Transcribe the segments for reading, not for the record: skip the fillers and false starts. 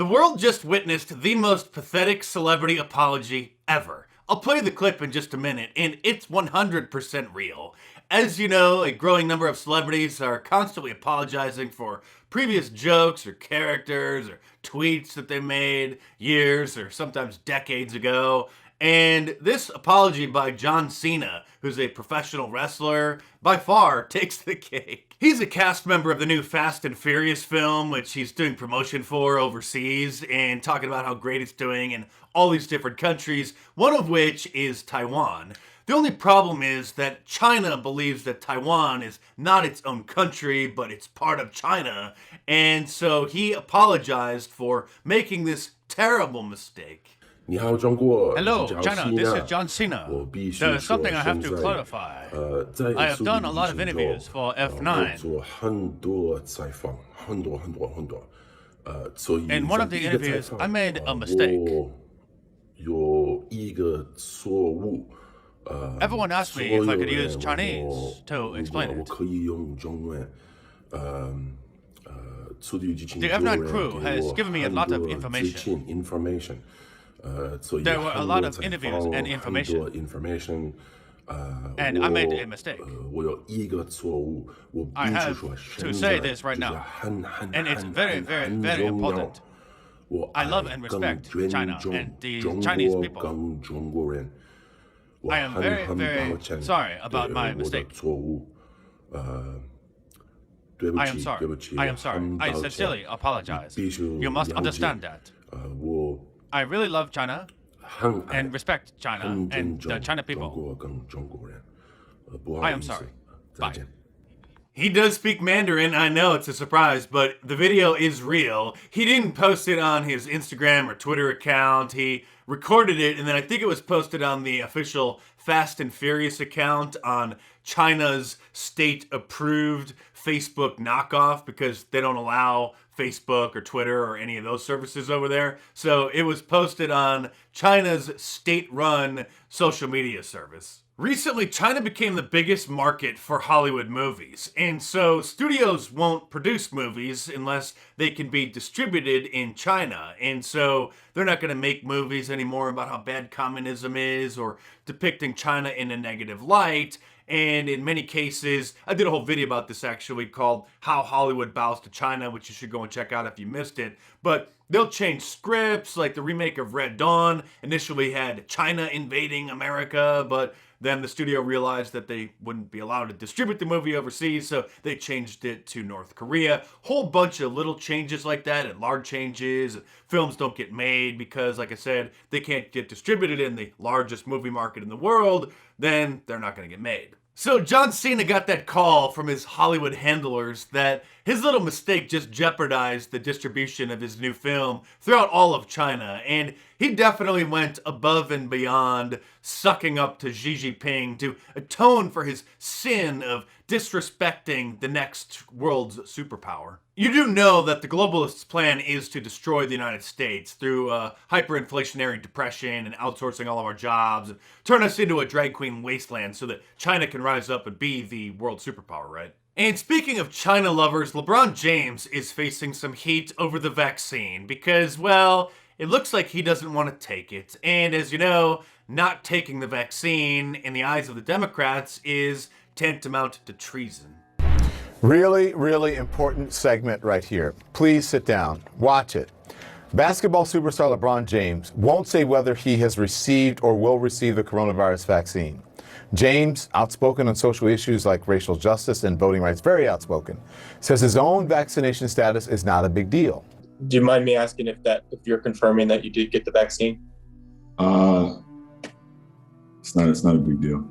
The world just witnessed the most pathetic celebrity apology ever. I'll play the clip in just a minute, and it's 100% real. As you know, a growing number of celebrities are constantly apologizing for previous jokes or characters or tweets that they made years or sometimes decades ago. And this apology by John Cena, who's a professional wrestler, by far takes the cake. He's a cast member of the new Fast and Furious film, which he's doing promotion for overseas, and talking about how great it's doing in all these different countries, one of which is Taiwan. The only problem is that China believes that Taiwan is not its own country, but it's part of China, and so he apologized for making this terrible mistake. Hello, China. This is John Cena. There's something I have to clarify. I have done a lot of interviews for F9. In one of the interviews, I made a mistake. Everyone asked me if I could use Chinese to explain it. The F9 crew has given me a lot of information. There were a lot of interviews and information, and I made a mistake. I have to say this right now, and it's very, very, very important. I love and respect China and the Chinese people. I am very, very sorry about my mistake. I am sorry. I am sorry. I sincerely apologize. You must understand that. I really love China and respect China and the China people. I am sorry. Bye. He does speak Mandarin. I know it's a surprise, but the video is real. He didn't post it on his Instagram or Twitter account. He recorded it, and then I think it was posted on the official Fast and Furious account on China's state-approved Facebook knockoff, because they don't allow Facebook or Twitter or any of those services over there. So it was posted on China's state-run social media service. Recently, China became the biggest market for Hollywood movies, and so studios won't produce movies unless they can be distributed in China, and so they're not going to make movies anymore about how bad communism is or depicting China in a negative light. And in many cases, I did a whole video about this actually called How Hollywood Bows to China, which you should go and check out if you missed it. But they'll change scripts, like the remake of Red Dawn initially had China invading America, but then the studio realized that they wouldn't be allowed to distribute the movie overseas, so they changed it to North Korea. Whole bunch of little changes like that and large changes. Films don't get made because, like I said, they can't get distributed in the largest movie market in the world, then they're not going to get made. So John Cena got that call from his Hollywood handlers that his little mistake just jeopardized the distribution of his new film throughout all of China, and he definitely went above and beyond sucking up to Xi Jinping to atone for his sin of disrespecting the next world's superpower. You do know that the globalists' plan is to destroy the United States through hyperinflationary depression and outsourcing all of our jobs and turn us into a drag queen wasteland so that China can rise up and be the world superpower, right? And speaking of China lovers, LeBron James is facing some heat over the vaccine because, well, it looks like he doesn't want to take it. And as you know, not taking the vaccine in the eyes of the Democrats is tantamount to treason. Really, really important segment right here. Please sit down, watch it. Basketball superstar LeBron James won't say whether he has received or will receive the coronavirus vaccine. James, outspoken on social issues like racial justice and voting rights, very outspoken, says his own vaccination status is not a big deal. Do you mind me asking if you're confirming that you did get the vaccine? It's not a big deal.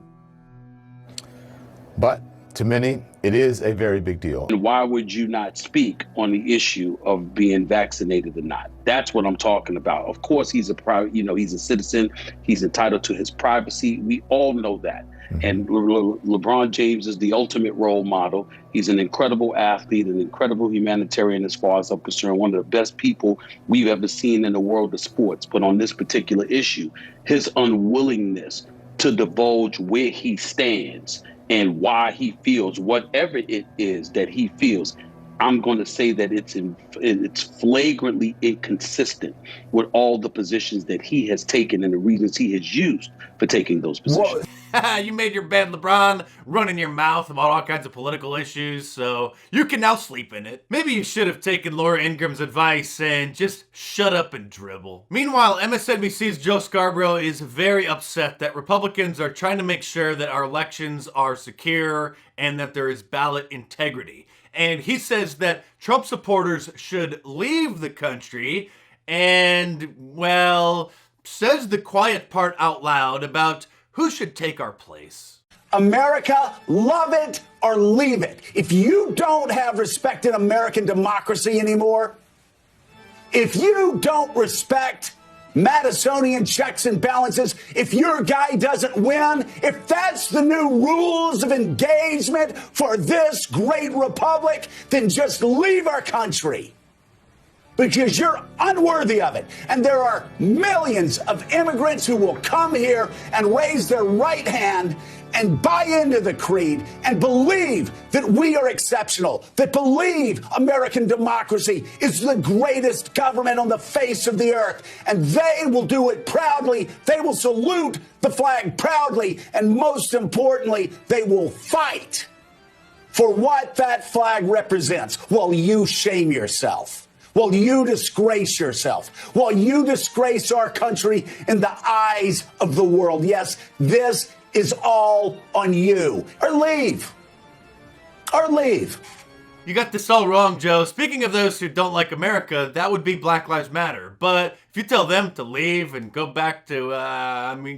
But to many, it is a very big deal. And why would you not speak on the issue of being vaccinated or not? That's what I'm talking about. Of course, he's he's a citizen. He's entitled to his privacy. We all know that. Mm-hmm. And LeBron James is the ultimate role model. He's an incredible athlete, an incredible humanitarian as far as I'm concerned, one of the best people we've ever seen in the world of sports. But on this particular issue, his unwillingness to divulge where he stands and why he feels whatever it is that he feels I'm going to say that it's flagrantly inconsistent with all the positions that he has taken and the reasons he has used for taking those positions. You made your bed, LeBron, running your mouth about all kinds of political issues, so you can now sleep in it. Maybe you should have taken Laura Ingram's advice and just shut up and dribble. Meanwhile, MSNBC's Joe Scarborough is very upset that Republicans are trying to make sure that our elections are secure and that there is ballot integrity. And he says that Trump supporters should leave the country and, well, says the quiet part out loud about who should take our place. America, love it or leave it. If you don't have respect in American democracy anymore, if you don't respect Madisonian checks and balances, if your guy doesn't win, if that's the new rules of engagement for this great republic, then just leave our country. Because you're unworthy of it. And there are millions of immigrants who will come here and raise their right hand and buy into the creed and believe that we are exceptional, that believe American democracy is the greatest government on the face of the earth. And they will do it proudly. They will salute the flag proudly. And most importantly, they will fight for what that flag represents while you shame yourself. While you disgrace yourself, while you disgrace our country in the eyes of the world. Yes, this is all on you. Or leave. Or leave. You got this all wrong, Joe. Speaking of those who don't like America, that would be Black Lives Matter. But if you tell them to leave and go back to,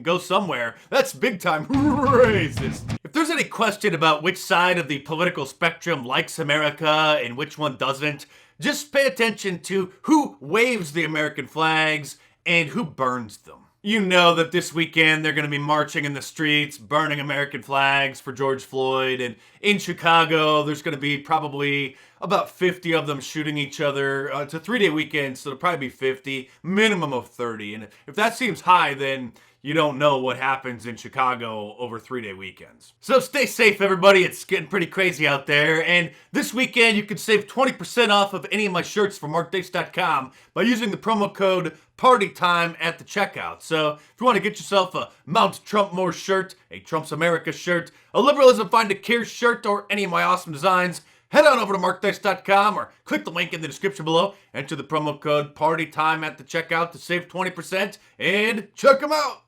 go somewhere, that's big time racist. If there's any question about which side of the political spectrum likes America and which one doesn't, just pay attention to who waves the American flags and who burns them. You know that this weekend they're going to be marching in the streets, burning American flags for George Floyd. And in Chicago, there's going to be probably about 50 of them shooting each other. It's a 3-day weekend, so it'll probably be 50, minimum of 30. And if that seems high, then you don't know what happens in Chicago over 3-day weekends. So stay safe, everybody. It's getting pretty crazy out there. And this weekend, you can save 20% off of any of my shirts from markdace.com by using the promo code PARTYTIME at the checkout. So if you want to get yourself a Mount Trump More shirt, a Trump's America shirt, a Liberalism Find a Care shirt, or any of my awesome designs, head on over to markdice.com or click the link in the description below. Enter the promo code PARTYTIME at the checkout to save 20% and check them out.